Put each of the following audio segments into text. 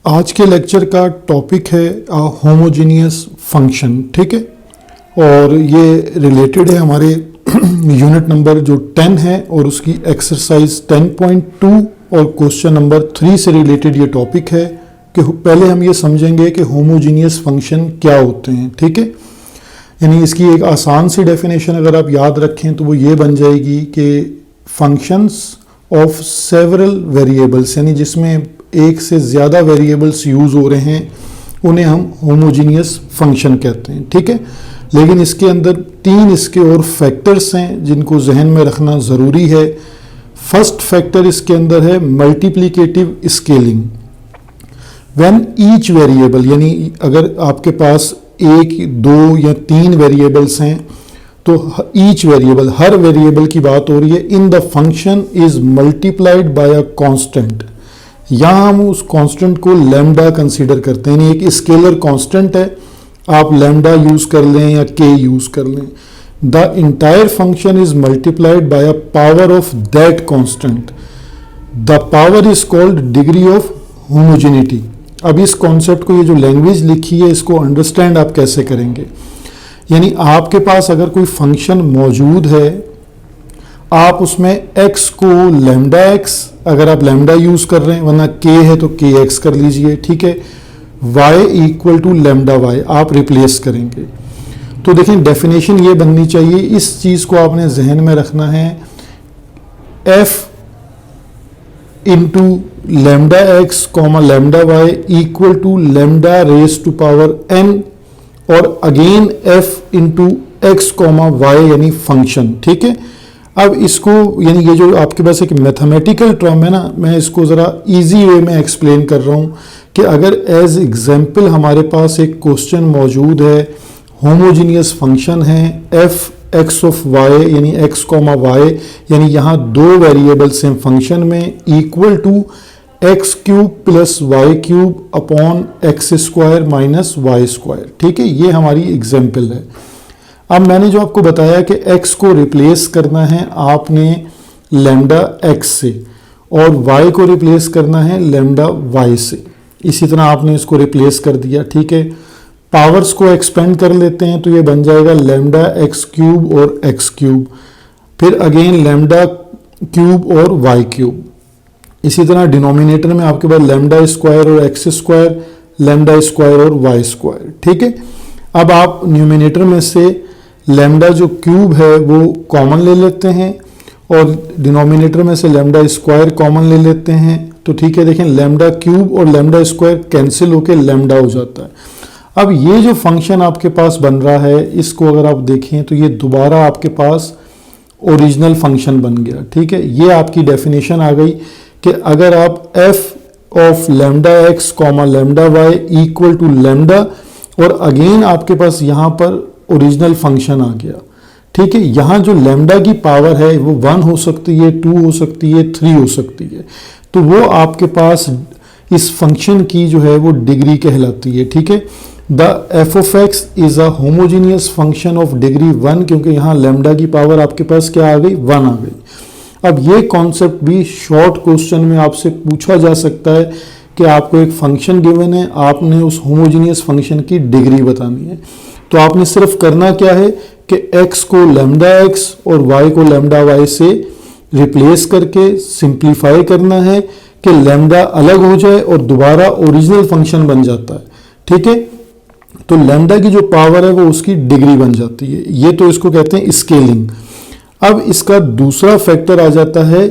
आज के लेक्चर का टॉपिक है होमोजीनियस फंक्शन, ठीक है। और ये रिलेटेड है हमारे यूनिट नंबर जो 10 है और उसकी एक्सरसाइज 10.2 और क्वेश्चन नंबर 3 से रिलेटेड ये टॉपिक है कि पहले हम ये समझेंगे कि होमोजीनियस फंक्शन क्या होते हैं, ठीक है। यानी इसकी एक आसान सी डेफिनेशन अगर आप याद रखें तो वो ये बन जाएगी कि फंक्शंस ऑफ सेवरल वेरिएबल्स, यानी जिसमें एक से ज़्यादा वेरिएबल्स यूज़ हो रहे हैं उन्हें हम होमोजीनियस फंक्शन कहते हैं, ठीक है। लेकिन इसके अंदर 3 इसके और फैक्टर्स हैं जिनको जहन में रखना ज़रूरी है। फर्स्ट फैक्टर इसके अंदर है multiplicative scaling. When each variable, यानी अगर आपके पास 1, 2 या 3 वेरिएबल्स हैं तो ईच वेरिएबल, हर वेरिएबल की बात हो रही है, in the function is multiplied by a constant. यहाँ हम उस कांस्टेंट को लैम्डा कंसीडर करते हैं, यानी एक स्केलर कांस्टेंट है, आप लैम्डा यूज कर लें या के यूज कर लें। The entire function is multiplied by a power of that constant. The power is called degree of homogeneity. अब इस कॉन्सेप्ट को, ये जो लैंग्वेज लिखी है, इसको अंडरस्टैंड आप कैसे करेंगे। यानी आपके पास अगर कोई फंक्शन मौजूद है, आप उसमें x को लैम्डा x, अगर आप लैम्डा यूज कर रहे हैं, वरना k है तो kx कर लीजिए, ठीक है। y equal to lambda y आप रिप्लेस करेंगे। तो देखें डेफिनेशन ये बननी चाहिए, इस चीज को आपने जहन में रखना है, f into lambda x comma lambda y equal to lambda raise to power n और again f into X comma Y यानी फंक्शन, ठीक है। अब इसको, यानी ये जो आपके पास एक मैथमेटिकल टर्म है ना, मैं इसको ज़रा इजी वे में एक्सप्लेन कर रहा हूँ कि अगर एज एग्जाम्पल हमारे पास एक क्वेश्चन मौजूद है, होमोजीनियस फंक्शन है एफ एक्स ऑफ वाई, यानी एक्स कॉमा वाई, यानी यहाँ 2 वेरिएबल्स हैं फंक्शन में, equal to X cube plus Y cube upon x square minus Y square, ठीक है। ये हमारी एग्जाम्पल है। अब मैंने जो आपको बताया कि x को रिप्लेस करना है आपने लैम्डा x से और y को रिप्लेस करना है लैम्डा y से, इसी तरह आपने इसको रिप्लेस कर दिया, ठीक है। पावर्स को एक्सपेंड कर लेते हैं तो ये बन जाएगा लैम्डा x क्यूब और x क्यूब, फिर अगेन लैम्डा क्यूब और y क्यूब। इसी तरह डिनोमिनेटर में आपके पास लैम्डा स्क्वायर और x स्क्वायर, लैम्डा स्क्वायर और y स्क्वायर, ठीक है। अब आप न्यूमिनेटर में से लैम्डा जो क्यूब है वो कॉमन ले लेते हैं और डिनोमिनेटर में से लैम्डा स्क्वायर कॉमन ले लेते हैं, तो ठीक है। देखें लैम्डा क्यूब और लैम्डा स्क्वायर कैंसिल होकर लैम्डा हो जाता है। अब ये जो फंक्शन आपके पास बन रहा है, इसको अगर आप देखें तो ये दोबारा आपके पास ओरिजिनल फंक्शन बन गया, ठीक है। ये आपकी डेफिनेशन आ गई कि अगर आप f of lambda X comma lambda Y equal to lambda और अगेन आपके पास यहाँ पर ओरिजिनल फंक्शन आ गया, ठीक है। यहाँ जो लैम्डा की पावर है वो 1 हो सकती है, 2 हो सकती है, 3 हो सकती है, तो वो आपके पास इस फंक्शन की जो है वो डिग्री कहलाती है, ठीक है। The F of x is a homogeneous function of degree 1, क्योंकि यहाँ लैम्डा की पावर आपके पास क्या आ गई, 1 आ गई। अब ये कॉन्सेप्ट भी शॉर्ट क्वेश्चन में आपसे पूछा जा सकता है कि आपको एक फंक्शन गिवन है, आपने उस होमोजीनियस फंक्शन की डिग्री बतानी है। तो आपने सिर्फ करना क्या है कि x को लैम्डा x और y को लैम्डा y से रिप्लेस करके सिंप्लीफाई करना है कि लैम्डा अलग हो जाए और दोबारा ओरिजिनल फंक्शन बन जाता है, ठीक है। तो लैम्डा की जो पावर है वो उसकी डिग्री बन जाती है, ये तो इसको कहते हैं स्केलिंग। अब इसका दूसरा फैक्टर आ जाता है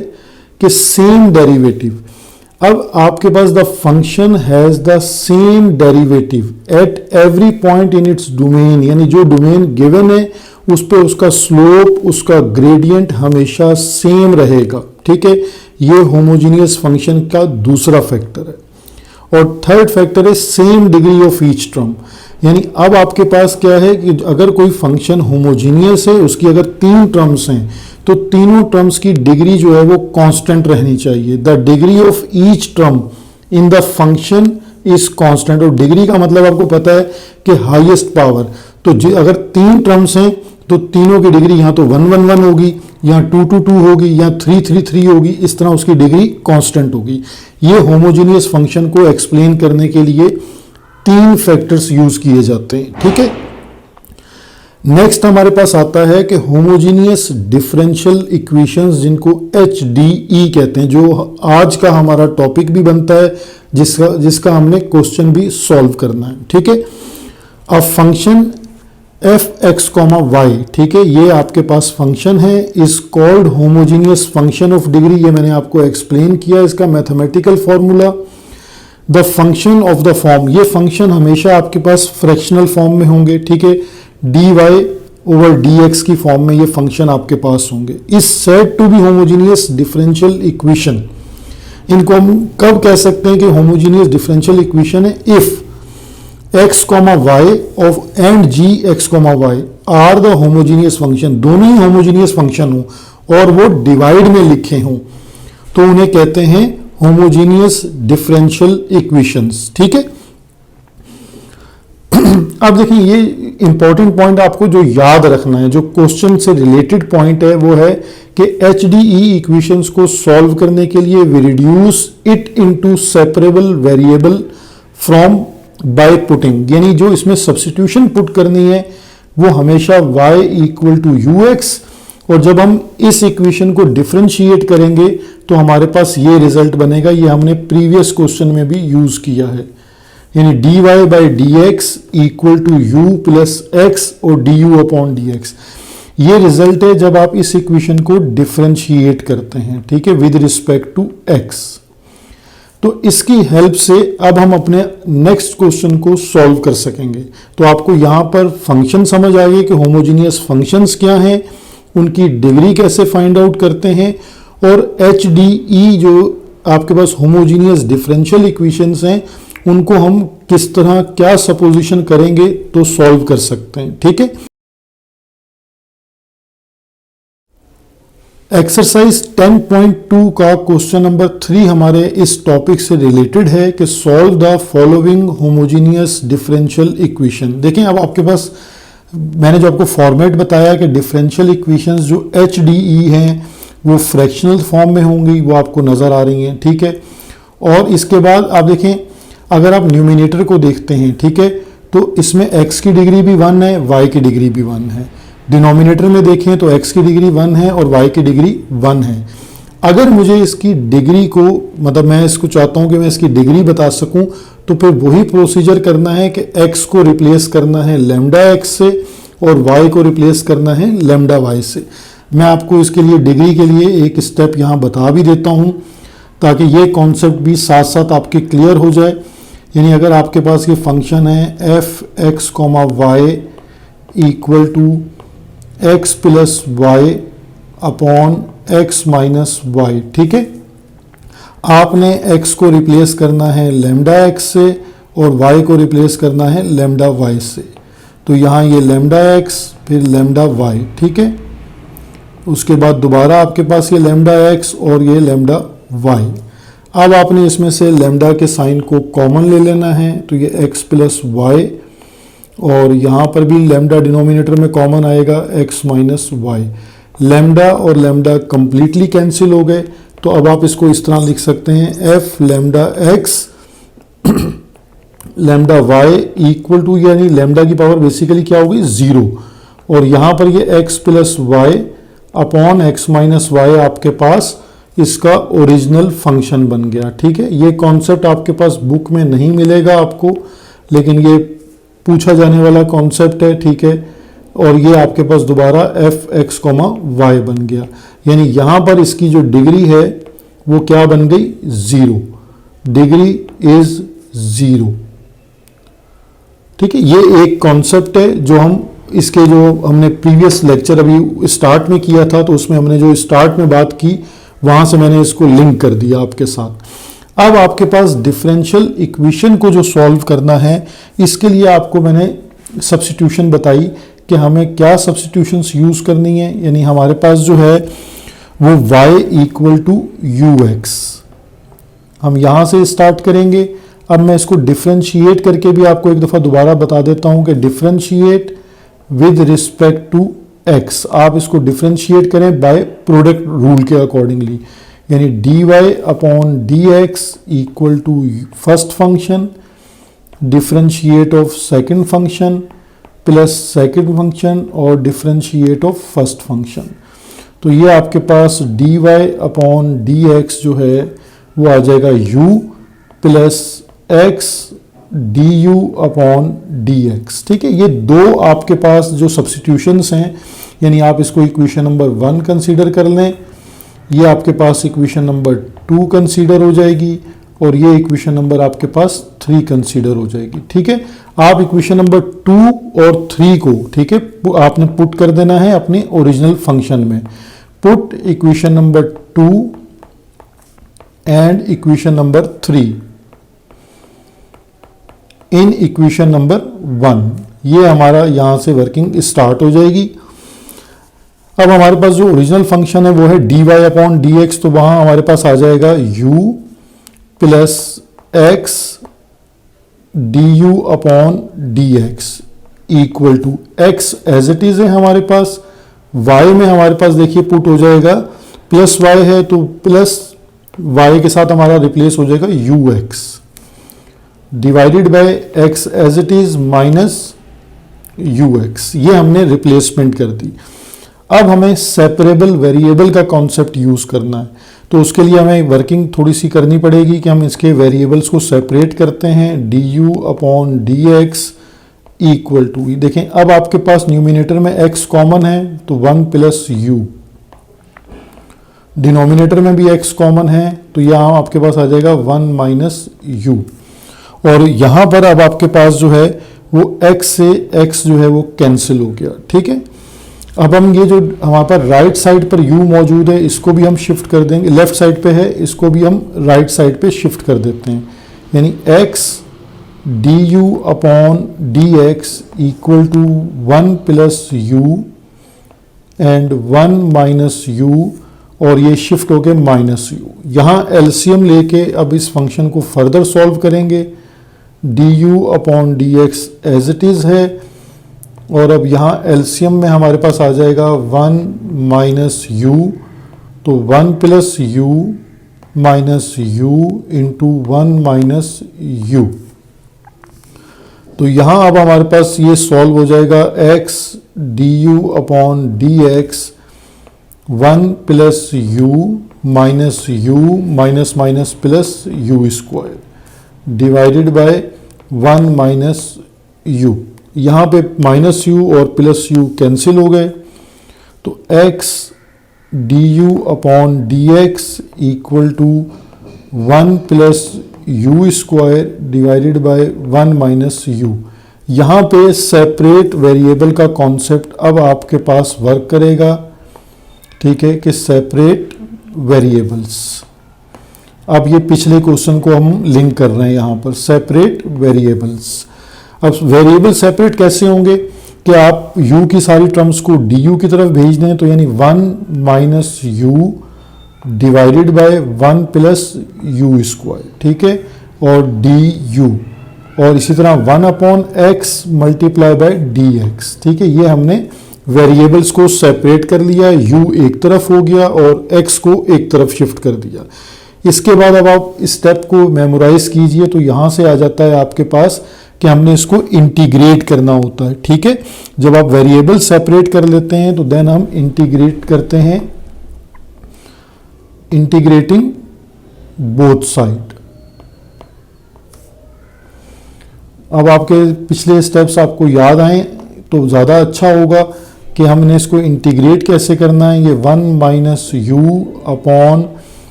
कि सेम डेरिवेटिव। अब आपके पास the function has the same derivative at every point in its domain, यानी जो डोमेन गिवन है उस पे उसका स्लोप, उसका ग्रेडियंट हमेशा सेम रहेगा, ठीक है। ये होमोजीनियस फंक्शन का दूसरा फैक्टर है। और थर्ड फैक्टर है same degree of each term, यानी अब आपके पास क्या है कि अगर कोई फंक्शन होमोजीनियस है, उसकी अगर 3 टर्म्स हैं तो तीनों टर्म्स की डिग्री जो है वो कांस्टेंट रहनी चाहिए। The degree of each term in the function is constant. और डिग्री का मतलब आपको पता है कि हाईएस्ट पावर, तो अगर 3 टर्म्स हैं तो तीनों की डिग्री यहाँ तो 1 1 1 होगी, यहाँ 2 2 2 होगी, यहाँ 3 3 3 होगी, इस तरह उसकी डिग्री कांस्टेंट होगी। ये होमोजीनियस फंक्शन को एक्सप्लेन करने के लिए 3 फैक्टर्स यूज किए जाते हैं, ठीक है। नेक्स्ट हमारे पास आता है कि होमोजीनियस डिफरेंशियल इक्वेशंस, जिनको HDE कहते हैं, जो आज का हमारा टॉपिक भी बनता है, जिसका हमने क्वेश्चन भी सॉल्व करना है, ठीक है। अब फंक्शन f(x, y), ठीक है, ये आपके पास फंक्शन है, is called homogeneous function of degree. ये मैंने आपको एक्सप्लेन किया इसका mathematical formula. The function of the form, ये फंक्शन हमेशा आपके पास फ्रैक्शनल फॉर्म में होंगे, ठीक है, dy/dx की फॉर्म में ये फंक्शन आपके पास होंगे। Is said to be homogeneous differential equation. इनको हम कब कह सकते हैं कि होमोजीनियस डिफरेंशियल इक्वेशन है? If x, y of and gx, y are the homogeneous function, दोनों ही होमोजीनियस फंक्शन हो और वो डिवाइड में लिखे हों, तो उन्हें कहते हैं होमोजीनियस डिफरेंशियल इक्वेशंस, ठीक है। अब देखिए, ये इंपॉर्टेंट पॉइंट आपको जो याद रखना है, जो क्वेश्चन से रिलेटेड पॉइंट है, वो है कि HDE इक्वेशंस को सॉल्व करने के लिए we reduce it into separable variable from by putting, यानी जो इसमें सब्स्टिट्यूशन पुट करनी है वो हमेशा y इक्वल टू ux, और जब हम इस इक्वेशन को डिफरेंशिएट करेंगे तो हमारे पास ये रिजल्ट बनेगा। ये हमने प्रीवियस क्वेश्चन में भी यूज किया है, यानी dy/dx equal to u plus x और du/dx। ये रिजल्ट है जब आप इस इक्वेशन को डिफरेंशिएट करते हैं, ठीक है, विद रिस्पेक्ट टू x। तो इसकी हेल्प से अब हम अपने नेक्स्ट क्वेश्चन को सॉल्व कर सकेंगे। तो आपको यहां पर फंक्शन समझ आ गए कि होमोजीनियस फंक्शंस क्या हैं, उनकी डिग्री कैसे फाइंड आउट करते हैं, और HDE जो आपके पास होमोजीनियस डिफरेंशियल इक्वेशंस हैं, उनको हम किस तरह क्या सपोजिशन करेंगे तो सॉल्व कर सकते हैं, ठीक है। एक्सरसाइज 10.2 का क्वेश्चन नंबर 3 हमारे इस टॉपिक से रिलेटेड है कि solve the following homogeneous differential equation. देखें, अब आपके पास मैंने जो आपको फॉर्मेट बताया कि डिफरेंशियल इक्वेशंस जो HDE हैं वो फ्रैक्शनल फॉर्म में होंगी, वो आपको नज़र आ रही हैं, ठीक है। और इसके बाद आप देखें, अगर आप न्यूमिनेटर को देखते हैं, ठीक है, तो इसमें x की डिग्री भी 1 है, y की डिग्री भी 1 है। डिनोमिनेटर में देखें तो x की डिग्री 1 है और y की डिग्री 1 है। अगर मुझे इसकी डिग्री को, मतलब मैं इसको चाहता हूं कि मैं इसकी डिग्री बता सकूं, तो फिर वही प्रोसीजर करना है कि x को रिप्लेस करना है लैम्डा x से और y को रिप्लेस करना है लैम्डा y से। मैं आपको इसके लिए डिग्री के लिए एक स्टेप यहाँ बता भी देता हूँ ताकि ये कॉन्सेप्ट भी साथ साथ आपके क्लियर हो जाए। यानी अगर आपके पास ये फंक्शन है f(x, y) equal to x plus Y upon x minus Y, ठीक है। आपने x को रिप्लेस करना है लैम्डा x से और y को रिप्लेस करना है लैम्डा y से। तो यहाँ ये लैम्डा x फिर लैम्डा y, ठीक है। उसके बाद दोबारा आपके पास ये लैम्डा x और ये लैम्डा y। अब आपने इसमें से लैम्डा के साइन को कॉमन ले लेना है, तो ये x प्लस वाई, और यहाँ पर भी लैम्डा डिनोमिनेटर में कॉमन आएगा x माइनस वाई। लैम्डा और लैम्डा कंप्लीटली कैंसिल हो गए, तो अब आप इसको इस तरह लिख सकते हैं f लैम्डा x लैम्डा y इक्वल टू, यानी लैम्डा की पावर बेसिकली क्या होगी 0, और यहाँ पर ये x plus Y upon x minus Y आपके पास इसका ओरिजिनल फंक्शन बन गया, ठीक है। ये कॉन्सेप्ट आपके पास बुक में नहीं मिलेगा आपको, लेकिन ये पूछा जाने वाला कॉन्सेप्ट है, ठीक है। और ये आपके पास दोबारा f(x, y) बन गया, यानी यहाँ पर इसकी जो डिग्री है वो क्या बन गई 0, डिग्री इज 0, ठीक है। ये एक कॉन्सेप्ट है जो हम इसके जो हमने प्रीवियस लेक्चर अभी स्टार्ट में किया था, तो उसमें हमने जो स्टार्ट में बात की वहां से मैंने इसको लिंक कर दिया आपके साथ। अब आपके पास डिफरेंशियल इक्वेशन को जो सॉल्व करना है, इसके लिए आपको मैंने सब्स्टिट्यूशन बताई कि हमें क्या सब्स्टिट्यूशंस यूज करनी है। यानी हमारे पास जो है वो y इक्वल टू ux, हम यहां से स्टार्ट करेंगे। अब मैं इसको डिफरेंशिएट करके भी आपको एक दफा दोबारा बता देता हूं कि differentiate with respect to x, आप इसको डिफ्रेंशिएट करें बाय प्रोडक्ट रूल के अकॉर्डिंगली, यानी d Y upon D x equal to first function differentiate of second function plus second function और डिफ्रेंशिएट ऑफ फर्स्ट फंक्शन। तो ये आपके पास d Y upon D x जो है वो आ जाएगा u plus x D you upon D x. ठीक है, ये दो आपके पास जो सब्स्टिट्यूशंस हैं, यानी आप इसको इक्वेशन नंबर 1 कंसीडर कर लें, ये आपके पास इक्वेशन नंबर 2 कंसीडर हो जाएगी और ये इक्वेशन नंबर आपके पास 3 कंसीडर हो जाएगी। ठीक है, आप इक्वेशन नंबर 2 और 3 को, ठीक है, आपने पुट कर देना है अपने ओरिजिनल फंक्शन में। Put equation number 2 and equation number 3 in equation number 1, ये हमारा यहां से वर्किंग स्टार्ट हो जाएगी। अब हमारे पास जो ओरिजिनल फंक्शन है वो है D Y upon D X, तो वहां हमारे पास आ जाएगा u plus x D you upon D x equal to X as it is है हमारे पास, y में हमारे पास देखिए पुट हो जाएगा प्लस y है तो प्लस y के साथ हमारा रिप्लेस हो जाएगा U X divided by X as it is minus U X, ये हमने रिप्लेसमेंट कर दी। अब हमें सेपरेबल वेरिएबल का कॉन्सेप्ट यूज करना है, तो उसके लिए हमें वर्किंग थोड़ी सी करनी पड़ेगी कि हम इसके वेरिएबल्स को सेपरेट करते हैं। D you upon D x equal to, देखें अब आपके पास न्यूमिनेटर में x कॉमन है तो 1 प्लस यू, डिनोमिनेटर में भी x कॉमन है तो यहाँ आपके पास आ जाएगा 1 माइनस यू, और यहाँ पर अब आपके पास जो है वो x से x जो है वो कैंसिल हो गया। ठीक है, अब हम ये जो हमारे पास राइट साइड पर u मौजूद है इसको भी हम शिफ्ट कर देंगे, लेफ्ट साइड पे है इसको भी हम राइट साइड पे शिफ्ट कर देते हैं, यानी x D you upon D x equal to 1 plus U and 1 minus you, और ये शिफ्ट हो गए माइनस यू। यहाँ एलसीएम लेके अब इस फंक्शन को फर्दर सॉल्व करेंगे। D you upon D x as it is है, और अब यहाँ एलसीएम में हमारे पास आ जाएगा 1 माइनस यू, तो 1 plus u minus you into 1 minus you. तो यहाँ अब हमारे पास ये सॉल्व हो जाएगा x D you upon D x 1 plus u minus u minus minus plus u square divided by 1 minus u. यहाँ पे माइनस यू और प्लस यू कैंसिल हो गए, तो x D you upon D x equal to 1 plus u square divided by 1 minus u. यहाँ पे separate variable का concept अब आपके पास वर्क करेगा। ठीक है, कि सेपरेट वेरिएबल्स, अब ये पिछले क्वेश्चन को हम लिंक कर रहे हैं यहाँ पर, सेपरेट वेरिएबल्स। अब वेरिएबल सेपरेट कैसे होंगे कि आप u की सारी टर्म्स को du की तरफ भेज दें, तो यानी 1 minus you divided by 1 plus u square. ठीक है, और डी यू, और इसी तरह 1 upon x multiply by D x. ठीक है, ये हमने वेरिएबल्स को सेपरेट कर लिया, u एक तरफ हो गया और x को एक तरफ शिफ्ट कर दिया। इसके बाद अब आप इस स्टेप को मेमोराइज कीजिए, तो यहाँ से आ जाता है आपके पास कि हमने इसको इंटीग्रेट करना होता है। ठीक है, जब आप वेरिएबल सेपरेट कर लेते हैं तो देन हम इंटीग्रेट करते हैं, इंटीग्रेटिंग बोथ साइड। अब आपके पिछले स्टेप्स आपको याद आए तो ज़्यादा अच्छा होगा कि हमने इसको इंटीग्रेट कैसे करना है। ये 1 minus you upon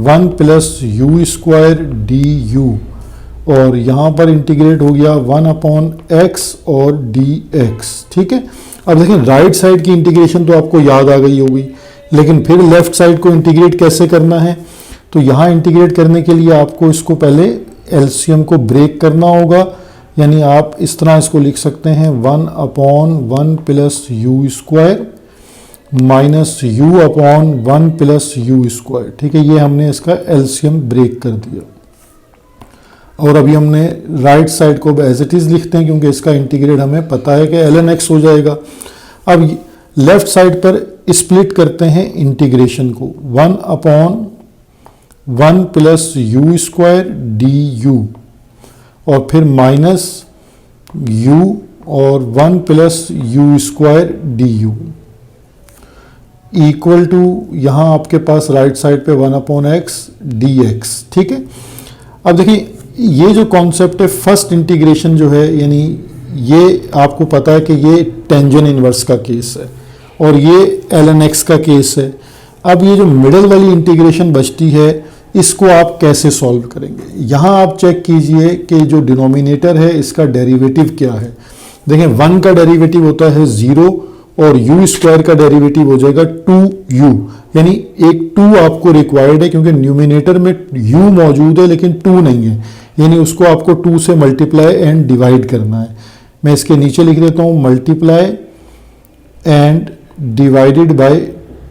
1 plus u square d u, और यहाँ पर इंटीग्रेट हो गया 1 अपॉन एक्स और डी एक्स। ठीक है, अब देखें राइट साइड की इंटीग्रेशन तो आपको याद आ गई होगी, लेकिन फिर लेफ्ट साइड को इंटीग्रेट कैसे करना है। तो यहाँ इंटीग्रेट करने के लिए आपको इसको पहले एलसीएम को ब्रेक करना होगा, यानी आप इस तरह इसको लिख सकते हैं 1 upon 1 plus u square minus you upon 1 plus u square. ठीक है, ये हमने इसका एलसीएम ब्रेक कर दिया, और अभी हमने राइट साइड को एज इट इज़ लिखते हैं क्योंकि इसका इंटीग्रेट हमें पता है कि ln x हो जाएगा। अब लेफ्ट साइड पर स्प्लिट करते हैं इंटीग्रेशन को, 1/1 plus u square d u, और फिर माइनस u और 1 plus u square d u equal to, यहाँ आपके पास राइट साइड पे 1/x dx। ठीक है, अब देखिए ये जो कॉन्सेप्ट है फर्स्ट इंटीग्रेशन जो है, यानी ये आपको पता है कि ये टेंजेंट इनवर्स का केस है और ये ln x का केस है। अब ये जो मिडल वाली इंटीग्रेशन बचती है इसको आप कैसे सॉल्व करेंगे? यहाँ आप चेक कीजिए कि जो डिनोमिनेटर है इसका डेरिवेटिव क्या है। देखें 1 का डेरिवेटिव होता है 0 और u स्क्वायर का डेरिवेटिव हो जाएगा 2u, यानी एक 2 आपको रिक्वायर्ड है क्योंकि न्यूमिनेटर में u मौजूद है लेकिन 2 नहीं है, यानी उसको आपको 2 से मल्टीप्लाई एंड डिवाइड करना है। मैं इसके नीचे लिख देता हूँ मल्टीप्लाई एंड डिवाइडेड बाय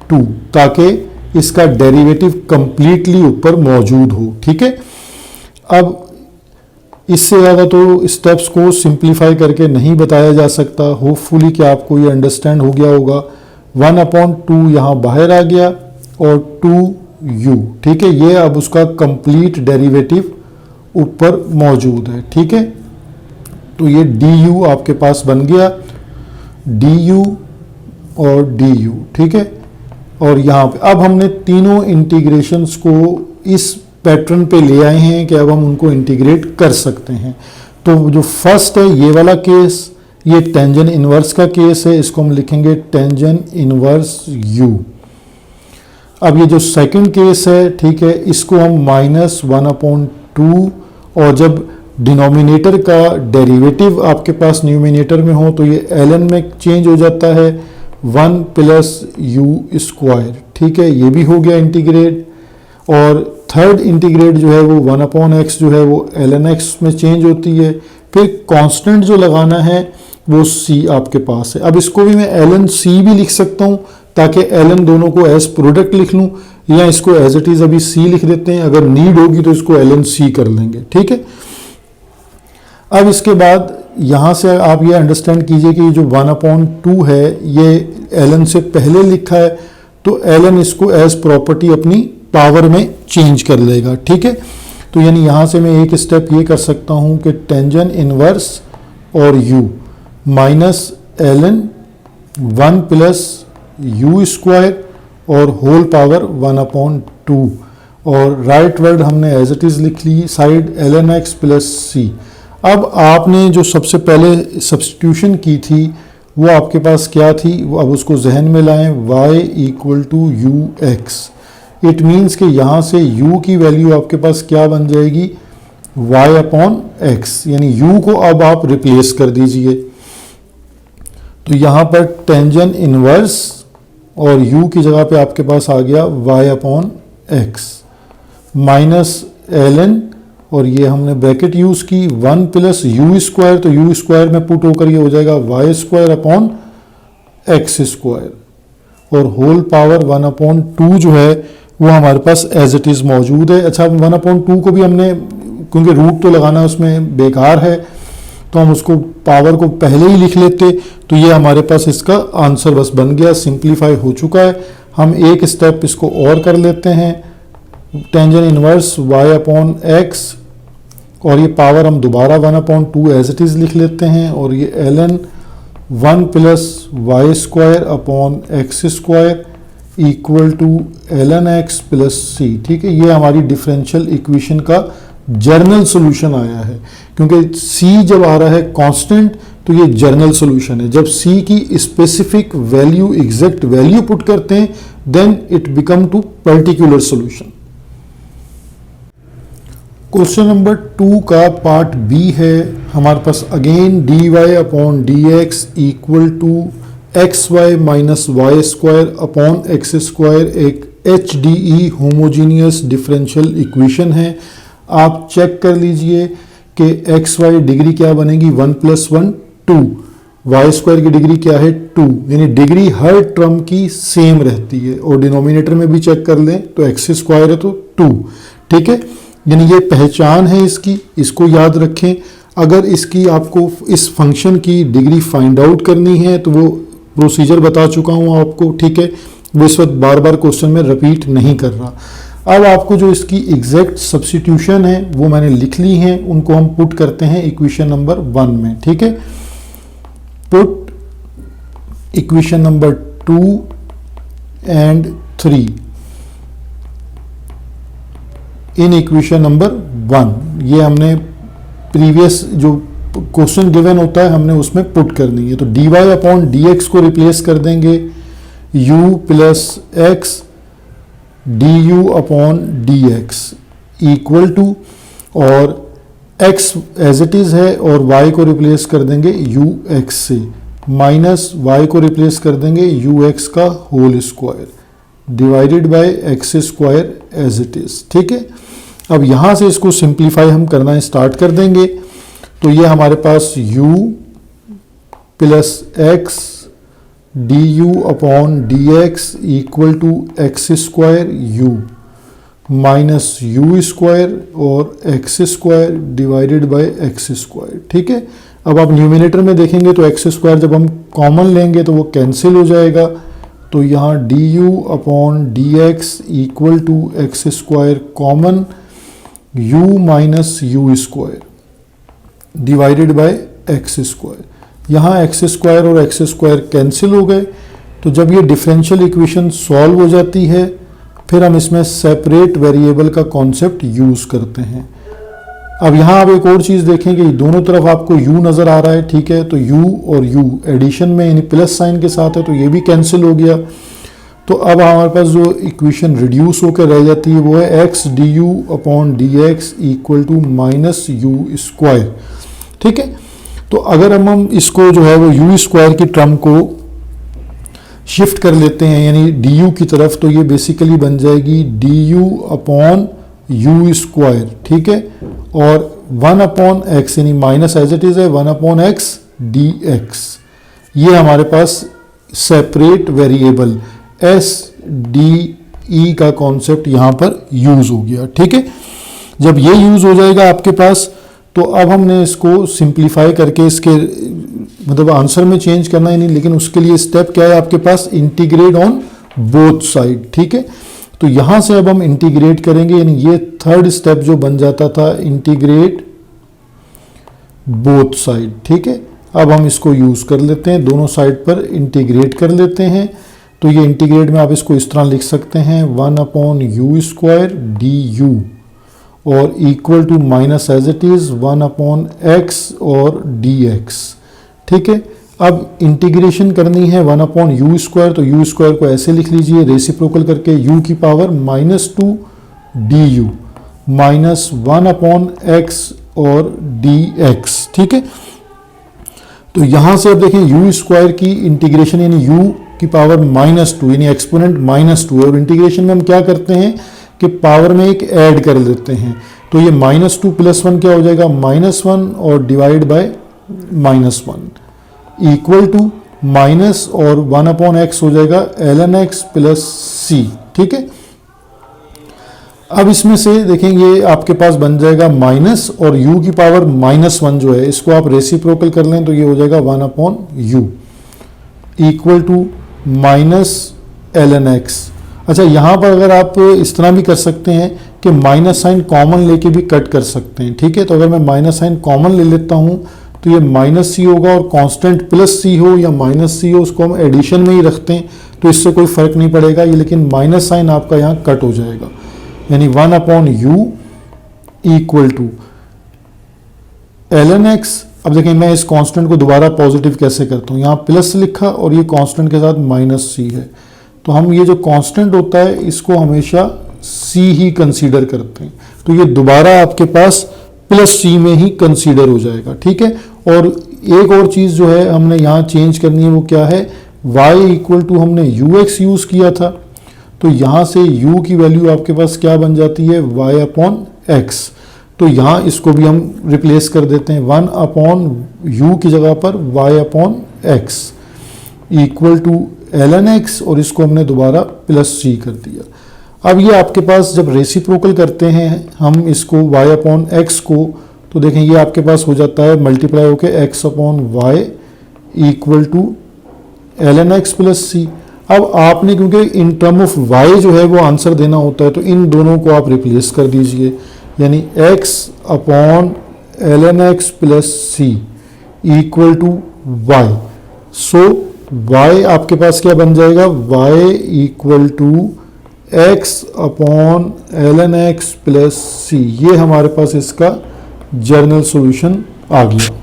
2, ताकि इसका डेरिवेटिव कंप्लीटली ऊपर मौजूद हो। ठीक है, अब इससे ज़्यादा तो स्टेप्स को सिंप्लीफाई करके नहीं बताया जा सकता। होपफुली कि आपको ये अंडरस्टैंड हो गया होगा। 1/2 यहाँ बाहर आ गया और 2u। ठीक है, ये अब उसका कंप्लीट डेरिवेटिव ऊपर मौजूद है। ठीक है, तो ये du आपके पास बन गया, du और du। ठीक है, और यहाँ पे अब हमने तीनों इंटीग्रेशंस को इस पैटर्न पे ले आए हैं कि अब हम उनको इंटीग्रेट कर सकते हैं। तो जो फर्स्ट है ये वाला केस, ये टेंजेंट इनवर्स का केस है, इसको हम लिखेंगे टेंजेंट इनवर्स u। अब ये जो सेकंड केस है, ठीक है, इसको हम -1/2, और जब डिनोमिनेटर का डेरिवेटिव आपके पास न्यूमिनेटर में हो तो ये ln में चेंज हो जाता है 1 प्लस यू स्क्वायर। ठीक है, ये भी हो गया इंटीग्रेट। और थर्ड इंटीग्रेट जो है वो 1/x जो है वो ln x में चेंज होती है। फिर कांस्टेंट जो लगाना है वो c आपके पास है। अब इसको भी मैं ln c भी लिख सकता हूँ ताकि ln दोनों को एज प्रोडक्ट लिख लूँ, या इसको एज इट इज अभी c लिख देते हैं, अगर नीड होगी तो इसको ln c कर लेंगे। ठीक है, अब इसके बाद यहाँ से आप ये अंडरस्टैंड कीजिए कि जो 1/2 है ये ln से पहले लिखा है, तो ln इसको एज प्रॉपर्टी अपनी पावर में चेंज कर लेगा। ठीक है, तो यानी यहाँ से मैं एक स्टेप ये कर सकता हूँ कि टेंजेंट इनवर्स और u minus ln 1 plus u square और होल पावर 1/2, और राइट वर्ड हमने एज इट इज लिख ली side ln x plus c। अब आपने जो सबसे पहले सब्स्टिट्यूशन की थी वो आपके पास क्या थी, वो अब उसको जहन में लाएं, y equal to u x. It means कि यहाँ से u की वैल्यू आपके पास क्या बन जाएगी, y/x, यानी u को अब आप रिप्लेस कर दीजिए। तो यहाँ पर टेंजेंट इनवर्स और u की जगह पे आपके पास आ गया y/x माइनस ln, और ये हमने ब्रैकेट यूज की 1 प्लस यू स्क्वायर, तो यू स्क्वायर में पुट होकर ये हो जाएगा y²/x स्क्वायर, और होल पावर 1/2 जो है वो हमारे पास एज इट इज मौजूद है। अच्छा, 1/2 को भी हमने, क्योंकि रूट तो लगाना उसमें बेकार है, तो हम उसको पावर को पहले ही लिख लेते, तो ये हमारे पास इसका आंसर बस बन गया, सिंप्लीफाई हो चुका है। हम एक स्टेप इसको और कर लेते हैं, टेंजेंट इनवर्स y/x, और ये पावर हम दोबारा 1/2 एज इट इज लिख लेते हैं, और ये ln 1 plus y²/x square equal to ln x plus c। ठीक है, ये हमारी डिफरेंशियल इक्वेशन का जर्नल सॉल्यूशन आया है, क्योंकि c जब आ रहा है कांस्टेंट तो ये जर्नल सॉल्यूशन है। जब c की specific value, exact value put करते हैं, then it become to particular solution. Question number 2 का पार्ट बी है हमारे पास, again dy/dx equal to xy minus y²/x² एक HDE होमोजीनियस डिफरेंशियल इक्वेशन है। आप चेक कर लीजिए कि xy डिग्री क्या बनेगी, 1 + 1 2, y² की डिग्री क्या है 2, यानी डिग्री हर टर्म की सेम रहती है, और डिनोमिनेटर में भी चेक कर लें तो x² है तो 2। ठीक है, यानी ये पहचान है इसकी, इसको याद रखें। अगर इसकी आपको इस फंक्शन की डिग्री फाइंड आउट करनी है तो वो प्रोसीजर बता चुका हूँ आपको, ठीक है। वो इस वक्त बार बार क्वेश्चन में रिपीट नहीं कर रहा। अब आपको जो इसकी एग्जैक्ट सब्स्टिट्यूशन है वो मैंने लिख ली है, उनको हम पुट करते हैं इक्वेशन नंबर 1 में, ठीक है। Put equation number 2 and 3 in equation number 1। ये हमने प्रीवियस जो क्वेश्चन गिवन होता है हमने उसमें पुट करनी है। तो dy अपॉन dx को रिप्लेस कर देंगे u plus x du upon dx equal to, और x एज इट इज है और y को रिप्लेस कर देंगे ux से, माइनस y को रिप्लेस कर देंगे ux का whole square divided by x square as it is, ठीक है। अब यहां से इसको सिंप्लीफाई हम करना स्टार्ट कर देंगे। तो ये हमारे पास u plus x D you upon D x equal to x square u minus u square और x square divided by x square, ठीक है। अब आप न्यूमिनेटर में देखेंगे तो एक्स स्क्वायर जब हम कॉमन लेंगे तो वो कैंसिल हो जाएगा। तो यहाँ d you upon D x equal to x square common u minus u square divided by x square. यहाँ एक्स स्क्वायर और एक्स स्क्वायर कैंसिल हो गए। तो जब ये डिफरेंशियल इक्वेशन सॉल्व हो जाती है फिर हम इसमें सेपरेट वेरिएबल का कॉन्सेप्ट यूज़ करते हैं। अब यहाँ आप एक और चीज़ देखें कि दोनों तरफ आपको u नज़र आ रहा है, ठीक है। तो u और u एडिशन में यानी प्लस साइन के साथ है तो ये भी कैंसिल हो गया। तो अब हमारे पास जो इक्वेशन रिड्यूस होकर रह जाती है वो है x D you upon D x equal to minus u square, ठीक है। तो अगर हम इसको जो है वो यू स्क्वायर की टर्म को शिफ्ट कर लेते हैं यानी डी यू की तरफ, तो ये बेसिकली बन जाएगी d you upon u square, ठीक है। और 1 अपॉन एक्स यानी माइनस एज इट इज है 1 अपॉन एक्स डी एक्स। ये हमारे पास separate variables D E का कॉन्सेप्ट यहाँ पर यूज हो गया, ठीक है। जब ये यूज हो जाएगा आपके पास तो अब हमने इसको सिंप्लीफाई करके इसके मतलब आंसर में चेंज करना ही नहीं, लेकिन उसके लिए स्टेप क्या है आपके पास, इंटीग्रेट ऑन बोथ साइड, ठीक है। तो यहां से अब हम इंटीग्रेट करेंगे यानी ये थर्ड स्टेप जो बन जाता था इंटीग्रेट बोथ साइड, ठीक है। अब हम इसको यूज कर लेते हैं, दोनों साइड पर इंटीग्रेट कर लेते हैं। तो ये इंटीग्रेट में आप इसको इस तरह लिख सकते हैं 1 upon u square d u और equal to minus as it is 1 upon x और डी एक्स, ठीक है। अब इंटीग्रेशन करनी है 1 अपॉन यू स्क्वायर, तो यू स्क्वायर को ऐसे लिख लीजिए रेसिप्रोकल करके u की power -2 d u minus 1 upon x और डी एक्स, ठीक है। तो यहां से अब देखें u स्क्वायर की इंटीग्रेशन यानी u की पावर -2 यानी एक्सपोनेंट -2 और इंटीग्रेशन में हम क्या करते हैं कि पावर में एक ऐड कर देते हैं। तो ये -2 + 1 क्या हो जाएगा -1 और divide by -1 equal to minus और 1 अपॉन एक्स हो जाएगा ln x प्लस सी, ठीक है। अब इसमें से देखेंगे आपके पास बन जाएगा माइनस और u की पावर -1 जो है इसको आप रेसिप्रोकल कर लें तो ये हो जाएगा 1 upon u equal to minus ln x। अच्छा यहाँ पर अगर आप इस तरह भी कर सकते हैं कि माइनस साइन कॉमन लेके भी कट कर सकते हैं, ठीक है। तो अगर मैं माइनस साइन कॉमन ले लेता हूँ तो ये माइनस सी होगा और कांस्टेंट प्लस सी हो या माइनस सी हो उसको हम एडिशन में ही रखते हैं तो इससे कोई फर्क नहीं पड़ेगा ये, लेकिन माइनस साइन आपका यहाँ कट हो जाएगा यानी 1 upon u equal to ln x। अब देखिए मैं इस कांस्टेंट को दोबारा पॉजिटिव कैसे करता हूँ, यहाँ प्लस लिखा और ये कांस्टेंट के साथ -c है। तो हम ये जो कांस्टेंट होता है इसको हमेशा c ही कंसीडर करते हैं, तो ये दोबारा आपके पास +c में ही कंसीडर हो जाएगा, ठीक है। और एक और चीज़ जो है हमने यहाँ चेंज करनी है वो क्या है, y इक्वल टू हमने ux यूज़ किया था तो यहाँ से u की वैल्यू आपके पास क्या बन जाती है y अपॉन x। तो यहाँ इसको भी हम रिप्लेस कर देते हैं 1 अपॉन यू की जगह पर y upon x equal to ln x और इसको हमने दोबारा +c कर दिया। अब ये आपके पास जब रेसिप्रोकल करते हैं हम इसको y अपॉन x को तो देखें ये आपके पास हो जाता है मल्टीप्लाई होके x upon y equal to ln x plus c. अब आपने क्योंकि इन टर्म ऑफ y जो है वो आंसर देना होता है, तो इन दोनों को आप रिप्लेस कर दीजिए, यानी x upon ln x plus c equal to y। So y आपके पास क्या बन जाएगा, y equal to x upon ln x plus c. ये हमारे पास इसका जर्नल सॉल्यूशन आ गया।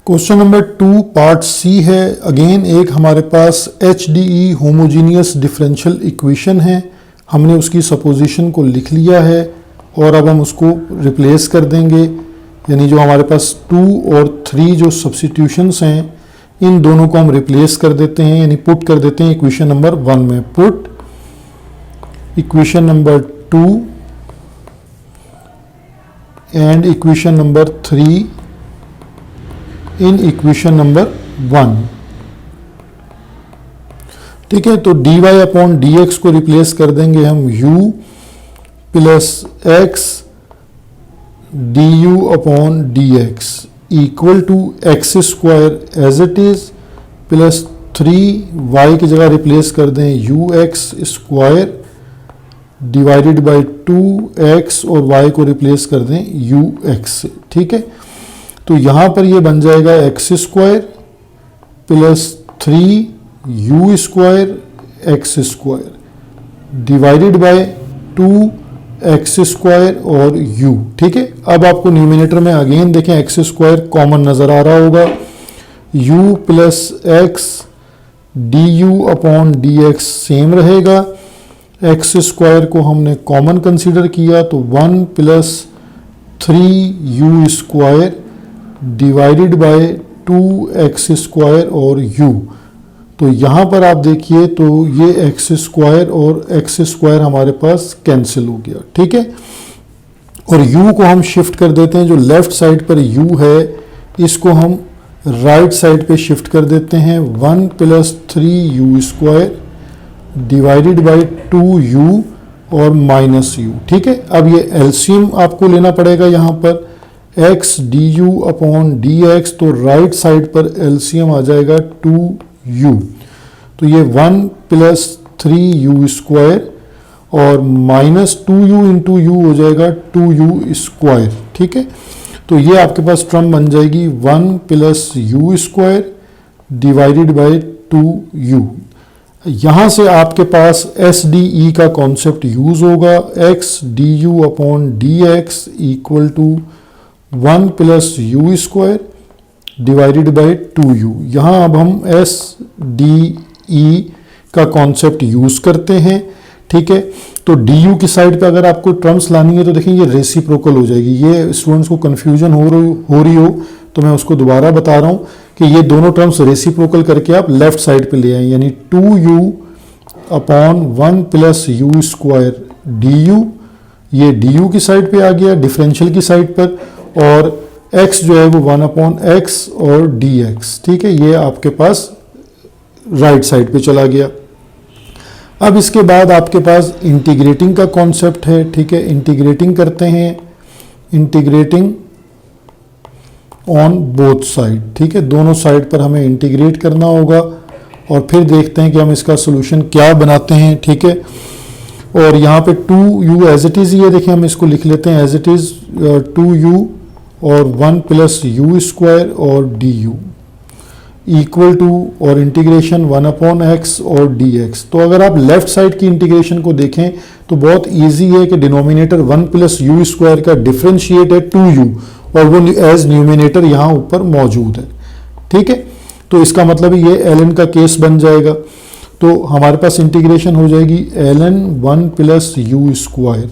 क्वेश्चन नंबर 2 पार्ट सी है। अगेन एक हमारे पास HDE होमोजीनियस डिफरेंशियल इक्वेशन है, हमने उसकी सपोजिशन को लिख लिया है और अब हम उसको रिप्लेस कर देंगे, यानी जो हमारे पास 2 और 3 जो सब्स्टिट्यूशंस हैं इन दोनों को हम रिप्लेस कर देते हैं, यानी पुट कर देते हैं इक्वेशन नंबर 1 में। Put equation number 2 and equation number 3 in equation number 1। ठीक है, तो dy अपॉन dx को रिप्लेस कर देंगे हम u plus x du upon dx equal to x square as it is plus 3y की जगह रिप्लेस कर दें ux square divided by 2x और y को रिप्लेस कर दें ux से। ठीक है, तो यहाँ पर ये बन जाएगा x square plus 3u square x square divided bye 2x square और u। ठीक है, अब आपको न्यूमिनेटर में अगेन देखें एक्स स्क्वायर कॉमन नजर आ रहा होगा, u plus x du upon dx same रहेगा। एक्स स्क्वायर को हमने कॉमन कंसीडर किया तो 1 plus 3u square divided bye 2x square और u। तो यहाँ पर आप देखिए तो ये एक्स स्क्वायर और एक्स स्क्वायर हमारे पास कैंसिल हो गया। ठीक है, और u को हम शिफ्ट कर देते हैं, जो लेफ्ट साइड पर u है इसको हम राइट साइड पे शिफ्ट कर देते हैं, 1 plus 3u square divided by 2u और माइनस u। ठीक है, अब ये एलसीएम आपको लेना पड़ेगा यहाँ पर x du अपॉन dx, तो राइट साइड पर एलसीएम आ जाएगा 2u, तो ये 1 प्लस 3u स्क्वायर और माइनस 2u इंटू u हो जाएगा 2u स्क्वायर। ठीक है, तो ये आपके पास टर्म बन जाएगी 1 plus u square divided by 2u। यहाँ से आपके पास SDE का कॉन्सेप्ट यूज होगा, x du upon dx equal to 1 plus u square divided by 2u। यहाँ अब हम SDE का कॉन्सेप्ट यूज करते हैं। ठीक है, तो du की साइड पे अगर आपको टर्म्स लानी है तो देखिए ये रेसिप्रोकल हो जाएगी। ये स्टूडेंट्स को कन्फ्यूजन हो रही हो तो मैं उसको दोबारा बता रहा हूँ कि ये दोनों टर्म्स रेसिप्रोकल करके आप लेफ्ट साइड पे ले आए, यानी 2u upon 1 plus u square du, ये du की साइड पे आ गया डिफरेंशियल की साइड पर, और x जो है वो 1 अपॉन x और dx। ठीक है, ये आपके पास राइट साइड पे चला गया। अब इसके बाद आपके पास इंटीग्रेटिंग का कॉन्सेप्ट है। ठीक है, इंटीग्रेटिंग करते हैं, इंटीग्रेटिंग ऑन बोथ साइड। ठीक है, दोनों साइड पर हमें इंटीग्रेट करना होगा और फिर देखते हैं कि हम इसका सोल्यूशन क्या बनाते हैं। ठीक है, और यहाँ पे 2u एज इट इज़, ये देखिए हम इसको लिख लेते हैं एज इट इज़ 2u और 1 प्लस u स्क्वायर और du इक्वल टू और इंटीग्रेशन 1 अपॉन x और dx। तो अगर आप लेफ्ट साइड की इंटीग्रेशन को देखें तो बहुत इजी है कि डिनोमिनेटर 1 प्लस u स्क्वायर का डिफरेंशिएट है 2u और वो एज न्यूमिनेटर यहाँ ऊपर मौजूद है। ठीक है, तो इसका मतलब ये ln का केस बन जाएगा, तो हमारे पास इंटीग्रेशन हो जाएगी ln 1 प्लस u स्क्वायर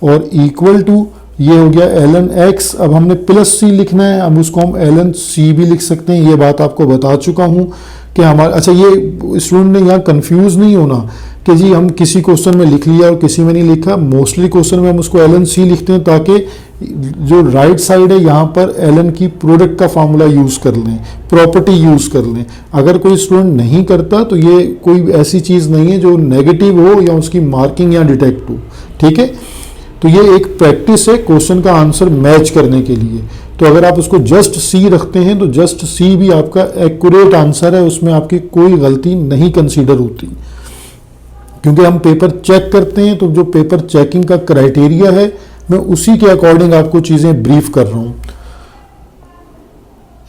और इक्वल टू ये हो गया ln x। अब हमने प्लस c लिखना है, अब उसको हम ln c भी लिख सकते हैं। ये बात आपको बता चुका हूँ कि हमारा, अच्छा ये स्टूडेंट ने यहाँ कंफ्यूज नहीं होना कि जी हम किसी क्वेश्चन में लिख लिया और किसी में नहीं लिखा। मोस्टली क्वेश्चन में हम उसको ln c लिखते हैं ताकि जो राइट साइड है यहाँ पर ln की प्रोडक्ट का फार्मूला यूज़ कर लें, प्रॉपर्टी यूज़ कर लें। अगर कोई स्टूडेंट नहीं करता तो ये कोई ऐसी चीज़ नहीं है जो नेगेटिव हो या उसकी मार्किंग या डिटेक्ट हो। ठीक है, तो ये एक प्रैक्टिस है क्वेश्चन का आंसर मैच करने के लिए। तो अगर आप उसको जस्ट सी रखते हैं तो जस्ट सी भी आपका एक्यूरेट आंसर है, उसमें आपकी कोई गलती नहीं कंसीडर होती, क्योंकि हम पेपर चेक करते हैं। तो जो पेपर चेकिंग का क्राइटेरिया है मैं उसी के अकॉर्डिंग आपको चीज़ें ब्रीफ कर रहा हूँ।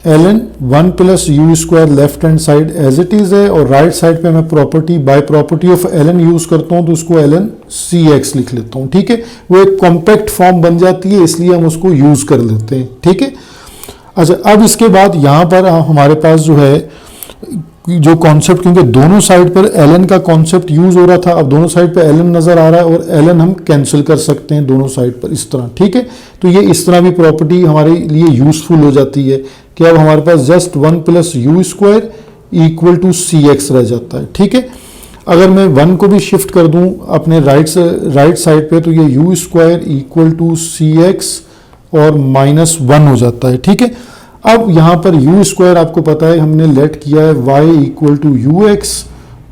ln 1 plus u square left hand side as it is है, और राइट साइड पे मैं property by property of ln use करता हूं तो उसको ln cx लिख लेता हूं। ठीक है, वो एक कॉम्पैक्ट फॉर्म बन जाती है, इसलिए हम उसको यूज कर लेते हैं। ठीक है, अच्छा अब इसके बाद यहां पर हमारे पास जो है जो कॉन्सेप्ट, क्योंकि दोनों साइड पर ln का कॉन्सेप्ट यूज हो रहा था, अब दोनों साइड पर ln नजर आ रहा है और ln हम कैंसिल कर सकते हैं दोनों साइड पर इस तरह। ठीक है, तो ये इस तरह भी प्रॉपर्टी हमारे लिए यूजफुल हो जाती है कि अब हमारे पास just 1 plus u square equal to c x रह जाता है। ठीक है, अगर मैं 1 को भी शिफ्ट कर दूं अपने राइट साइड पे तो ये u square equal to c x और -1 हो जाता है। ठीक है, अब यहाँ पर यू स्क्वायर आपको पता है हमने लेट किया है y equal to u x,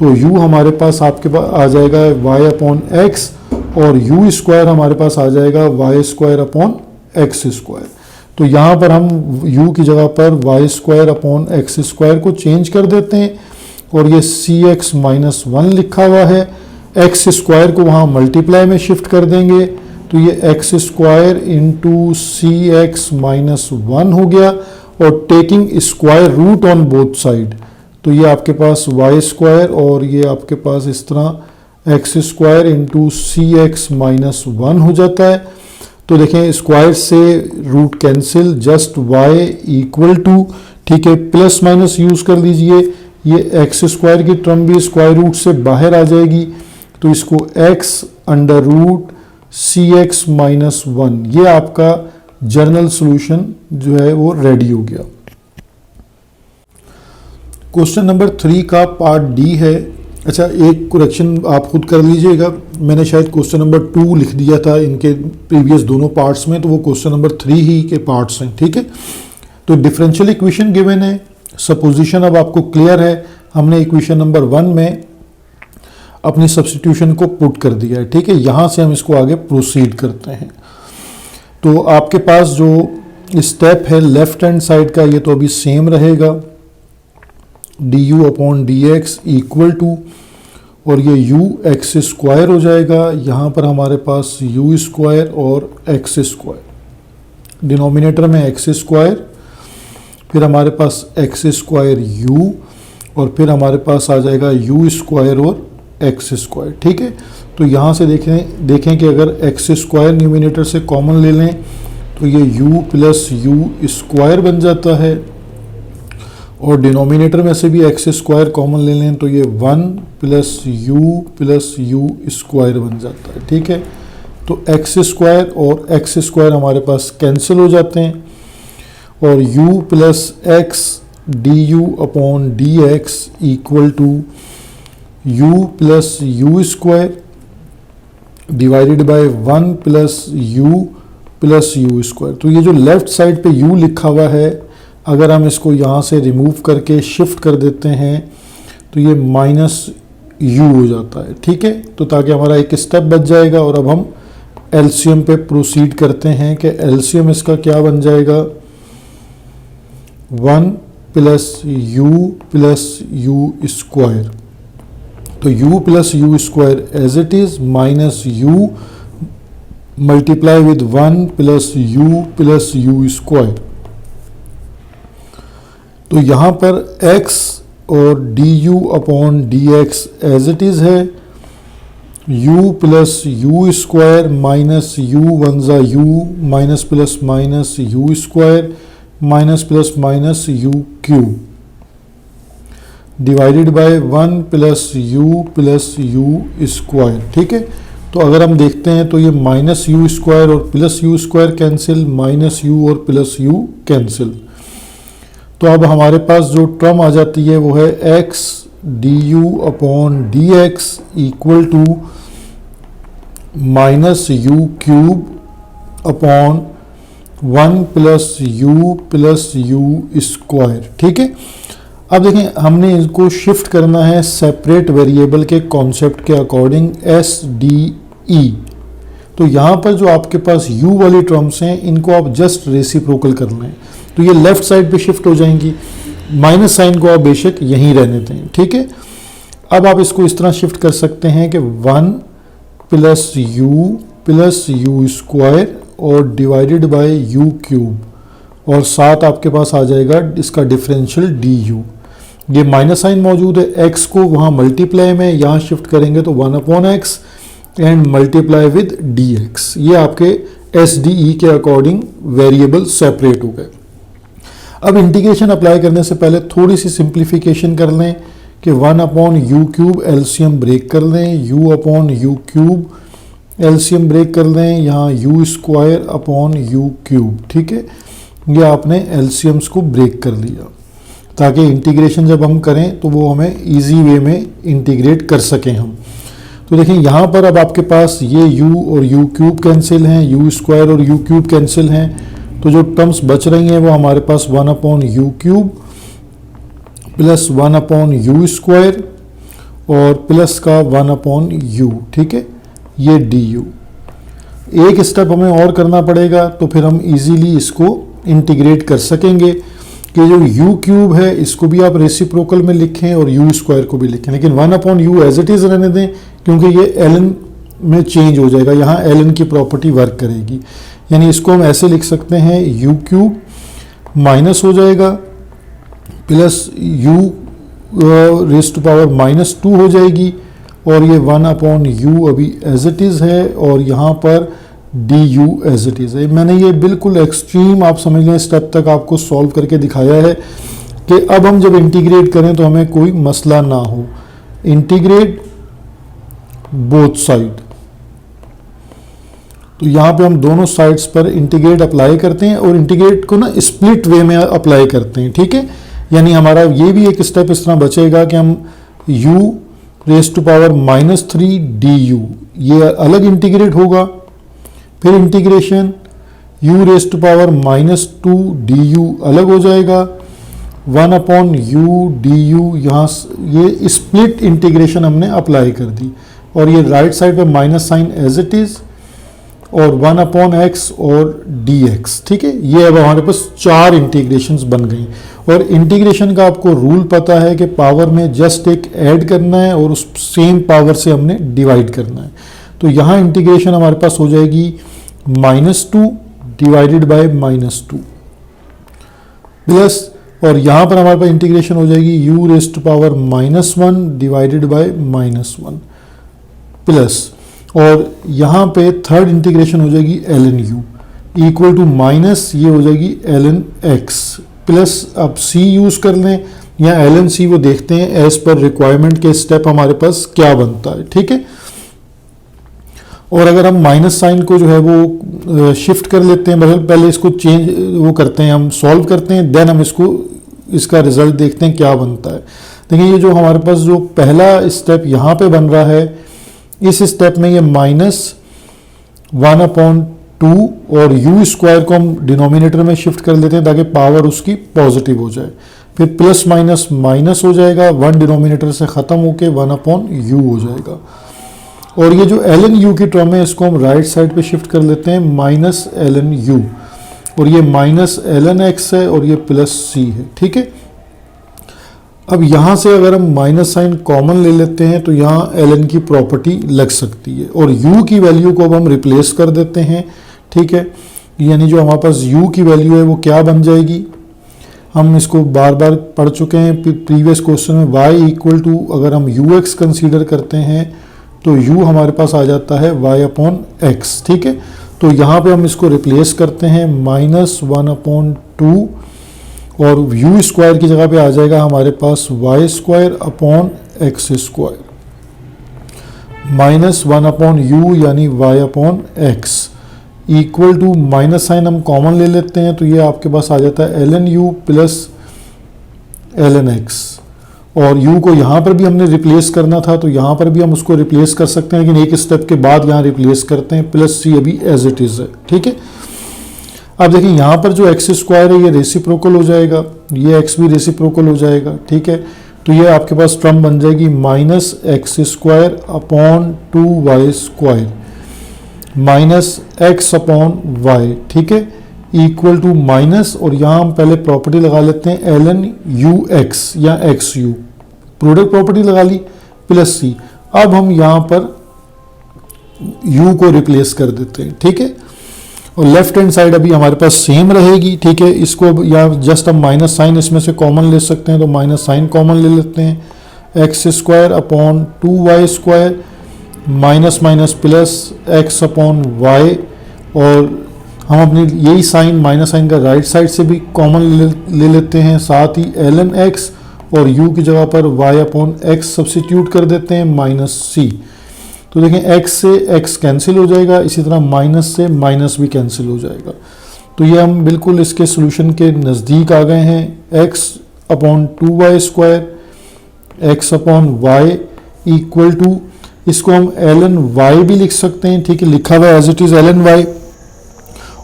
तो u हमारे पास आपके पास आ जाएगा y अपॉन एक्स और u स्क्वायर हमारे पास आ जाएगा y square upon x square. तो यहाँ पर हम u की जगह पर y square upon x square को चेंज कर देते हैं और ये cx -1 लिखा हुआ है, x स्क्वायर को वहाँ मल्टीप्लाई में शिफ्ट कर देंगे तो ये x square into c x -1 हो गया, और taking square root on both side तो ये आपके पास वाई स्क्वायर और ये आपके पास इस तरह x square into c x -1 हो जाता है। तो देखें स्क्वायर से root cancel, just y equal to, ठीक है, प्लस माइनस यूज कर लीजिए, ये एक्स स्क्वायर की टर्म भी स्क्वायर रूट से बाहर आ जाएगी तो इसको x under root c x -1, ये आपका जनरल सॉल्यूशन जो है वो रेडी हो गया। क्वेश्चन नंबर 3 का पार्ट डी है। अच्छा, एक करेक्शन आप खुद कर लीजिएगा, मैंने शायद क्वेश्चन नंबर 2 लिख दिया था इनके प्रीवियस दोनों पार्ट्स में, तो वो क्वेश्चन नंबर 3 ही के पार्ट्स हैं। ठीक है, तो डिफरेंशियल इक्वेशन गिवन है, सपोजिशन अब आपको क्लियर है, हमने इक्वेशन नंबर 1 में अपनी सब्स्टिट्यूशन को पुट कर दिया है। ठीक है, यहाँ से हम इसको आगे प्रोसीड करते हैं। तो आपके पास जो स्टेप है लेफ्ट हैंड साइड का ये तो अभी सेम रहेगा, d you upon D x equal to, और ये यू एक्स स्क्वायर हो जाएगा, यहाँ पर हमारे पास यू स्क्वायर और एक्स स्क्वायर, डिनोमिनेटर में एक्स स्क्वायर, फिर हमारे पास एक्स स्क्वायर यू, और फिर हमारे पास आ जाएगा यू स्क्वायर और एक्स स्क्वायर। ठीक है, तो यहाँ से देखें कि अगर एक्स स्क्वायर न्यूमिनेटर से कॉमन ले लें तो ये u प्लस यू स्क्वायर बन जाता है, और डिनोमिनेटर में से भी एक्स स्क्वायर कॉमन ले लें तो ये 1 प्लस यू स्क्वायर बन जाता है। ठीक है, तो एक्स स्क्वायर और एक्स स्क्वायर हमारे पास कैंसिल हो जाते हैं, और u plus x D you upon D x equal to u plus u square divided by 1 plus u square. तो ये जो लेफ्ट साइड पे u लिखा हुआ है, अगर हम इसको यहाँ से रिमूव करके शिफ्ट कर देते हैं तो ये -u हो जाता है। ठीक है, तो ताकि हमारा एक स्टेप बच जाएगा, और अब हम एलसीएम पे प्रोसीड करते हैं कि एलसीएम इसका क्या बन जाएगा, 1 प्लस यू स्क्वायर, तो u plus u square as it is minus u multiply with 1 plus u square. तो यहाँ पर x और d you upon D x as it is है, u plus u square minus u one ज़ा u, minus plus minus u square minus plus minus u cube divided by 1 plus u square. ठीक है, तो अगर हम देखते हैं तो ये माइनस यू स्क्वायर और plus u square cancel, minus you और प्लस यू कैंसिल, तो अब हमारे पास जो टर्म आ जाती है वो है x D you upon D x equal to minus u cube upon 1 plus u square. ठीक है, अब देखें हमने इसको शिफ्ट करना है सेपरेट वेरिएबल के कॉन्सेप्ट के अकॉर्डिंग, एस डी ई, तो यहाँ पर जो आपके पास u वाली टर्म्स हैं इनको आप जस्ट रेसिप्रोकल कर लें, तो ये लेफ्ट साइड पे शिफ्ट हो जाएंगी। माइनस साइन को आप बेशक यहीं रहने दें, ठीक है। अब आप इसको इस तरह शिफ्ट कर सकते हैं कि 1 प्लस यू स्क्वायर और डिवाइडेड बाय यू क्यूब, और साथ आपके पास आ जाएगा इसका डिफरेंशियल डी यू। ये माइनस साइन मौजूद है, x को वहाँ मल्टीप्लाई में यहाँ शिफ्ट करेंगे तो 1/x and multiply with dx। ये आपके SDE के अकॉर्डिंग वेरिएबल सेपरेट हो गए। अब इंटीग्रेशन अप्लाई करने से पहले थोड़ी सी सिंप्लीफिकेशन कर लें कि 1/u³ एलसीएम ब्रेक कर लें, u/u³ एलसीएम ब्रेक कर लें, यहाँ u²/u³, ठीक है। ये आपने एलसीएम्स को ब्रेक कर लिया ताकि इंटीग्रेशन जब हम करें तो वो हमें इजी वे में इंटीग्रेट कर सकें हम। तो देखें यहाँ पर अब आपके पास ये u और u³ कैंसिल हैं, u² और u³ कैंसिल हैं, तो जो टर्म्स बच रही हैं वो हमारे पास 1/u³ प्लस 1/u² और प्लस का 1/u, ठीक है, ये du। एक स्टेप हमें और करना पड़ेगा तो फिर हम इजीली इसको इंटीग्रेट कर सकेंगे कि जो u³ है इसको भी आप रेसिप्रोकल में लिखें और u² को भी लिखें, लेकिन 1/u एज इट इज़ रहने दें क्योंकि ये ln में चेंज हो जाएगा, यहाँ ln की प्रॉपर्टी वर्क करेगी। यानी इसको हम ऐसे लिख सकते हैं u³ माइनस हो जाएगा प्लस u⁻² हो जाएगी, और ये 1/u अभी एज इट इज़ है और यहाँ पर du एज इट इज़ है। मैंने ये बिल्कुल एक्सट्रीम आप समझ लें स्टेप तक आपको सॉल्व करके दिखाया है कि अब हम जब इंटीग्रेट करें तो हमें कोई मसला ना हो। इंटीग्रेट बोथ साइड, तो यहाँ पे हम दोनों साइड्स पर इंटीग्रेट अप्लाई करते हैं और इंटीग्रेट को ना स्प्लिट वे में अप्लाई करते हैं, ठीक है। यानी हमारा ये भी एक स्टेप इस तरह बचेगा कि हम u⁻³ du ये अलग इंटीग्रेट होगा, फिर इंटीग्रेशन u⁻² du अलग हो जाएगा, 1/u du यहाँ ये स्प्लिट इंटीग्रेशन हमने अप्लाई कर दी, और ये राइट साइड पे minus sign as it is और 1/x और dx, ठीक है। ये अब हमारे पास 4 इंटीग्रेशंस बन गई, और इंटीग्रेशन का आपको रूल पता है कि पावर में जस्ट एक ऐड करना है और उस सेम पावर से हमने डिवाइड करना है। तो यहाँ इंटीग्रेशन हमारे पास हो जाएगी -2 डिवाइडेड बाय -2 प्लस, और यहाँ पर हमारे पास इंटीग्रेशन हो जाएगी u⁻1 डिवाइडेड बाय -1 प्लस, और यहाँ पे थर्ड इंटीग्रेशन हो जाएगी ln u equal to minus ये हो जाएगी ln x प्लस, अब c यूज़ कर लें या ln c, वो देखते हैं एज पर रिक्वायरमेंट के स्टेप हमारे पास क्या बनता है, ठीक है। और अगर हम माइनस साइन को जो है वो शिफ्ट कर लेते हैं, मतलब पहले इसको चेंज वो करते हैं, हम सॉल्व करते हैं, देन हम इसका रिजल्ट देखते हैं क्या बनता है। देखिए ये जो हमारे पास जो पहला स्टेप यहाँ पे बन रहा है, इस स्टेप में ये -1/2 और u² को हम डिनोमिनेटर में शिफ्ट कर लेते हैं ताकि पावर उसकी पॉजिटिव हो जाए, फिर प्लस माइनस माइनस हो जाएगा, 1 डिनोमिनेटर से ख़त्म होके 1/u हो जाएगा, और ये जो ln u की टर्म है इसको हम राइट साइड पे शिफ्ट कर लेते हैं -ln u, और ये -ln x है और ये +c है, ठीक है। अब यहाँ से अगर हम माइनस साइन कॉमन ले लेते हैं तो यहाँ ln की प्रॉपर्टी लग सकती है, और u की वैल्यू को अब हम रिप्लेस कर देते हैं, ठीक है। यानी जो हमारे पास u की वैल्यू है वो क्या बन जाएगी, हम इसको बार बार पढ़ चुके हैं प्रीवियस क्वेश्चन में, y इक्वल टू अगर हम ux कंसीडर करते हैं तो u हमारे पास आ जाता है y/x, ठीक है। तो यहाँ पे हम इसको रिप्लेस करते हैं -1/2 और u² की जगह पे आ जाएगा हमारे पास y²/x² -1/u यानी y/x equal to minus sign हम कॉमन ले लेते हैं तो ये आपके पास आ जाता है ln u plus ln x, और u को यहाँ पर भी हमने रिप्लेस करना था तो यहाँ पर भी हम उसको रिप्लेस कर सकते हैं, लेकिन एक स्टेप के बाद यहाँ रिप्लेस करते हैं, +c अभी एज इट इज़ है, ठीक है। अब देखिए यहाँ पर जो x² है ये रेसिप्रोकल हो जाएगा, ये x भी रेसिप्रोकल हो जाएगा, ठीक है। तो ये आपके पास टर्म बन जाएगी -x² / 2y², minus x upon Y, ठीक है, इक्वल टू माइनस, और यहाँ हम पहले प्रॉपर्टी लगा लेते हैं एल एन यू एक्स या एक्स यू, प्रोडक्ट प्रॉपर्टी लगा ली, प्लस सी। अब हम यहाँ पर u को रिप्लेस कर देते हैं, ठीक है, और लेफ्ट हैंड साइड अभी हमारे पास सेम रहेगी, ठीक है। इसको अब या जस्ट हम माइनस साइन इसमें से कॉमन ले सकते हैं, तो माइनस साइन कॉमन ले लेते हैं। X square upon 2y square minus minus plus x upon y, और हम अपनी यही साइन माइनस साइन का राइट साइड से भी कॉमन ले लेते हैं, साथ ही एल एन एक्स और u की जगह पर y अपॉन एक्स सब्सिट्यूट कर देते हैं माइनस सी। तो देखें x से x कैंसिल हो जाएगा, इसी तरह माइनस से माइनस भी कैंसिल हो जाएगा। तो ये हम बिल्कुल इसके सोल्यूशन के नज़दीक आ गए हैं। x अपॉन 2y स्क्वायर x upon y equal to, इसको हम एल एन वाई भी लिख सकते हैं, ठीक है, लिखा हुआ है as it is L N y.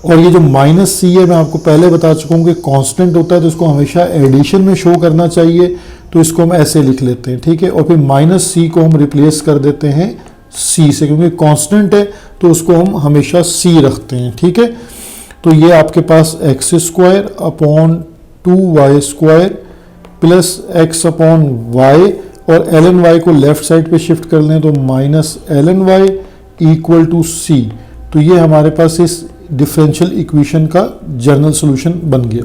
और ये जो माइनस सी है, मैं आपको पहले बता चुका हूँ कि कांस्टेंट होता है तो इसको हमेशा एडिशन में शो करना चाहिए, तो इसको हम ऐसे लिख लेते हैं, ठीक है। और फिर माइनस सी को हम रिप्लेस कर देते हैं सी से, क्योंकि कांस्टेंट है तो उसको हम हमेशा सी रखते हैं, ठीक है। तो ये आपके पास x square upon 2y square plus x upon y, और एल एन वाई को लेफ्ट साइड पे शिफ्ट कर लें तो minus l N y equal to c. तो ये हमारे पास इस डिफरेंशियल इक्वेशन का जनरल सॉल्यूशन बन गया।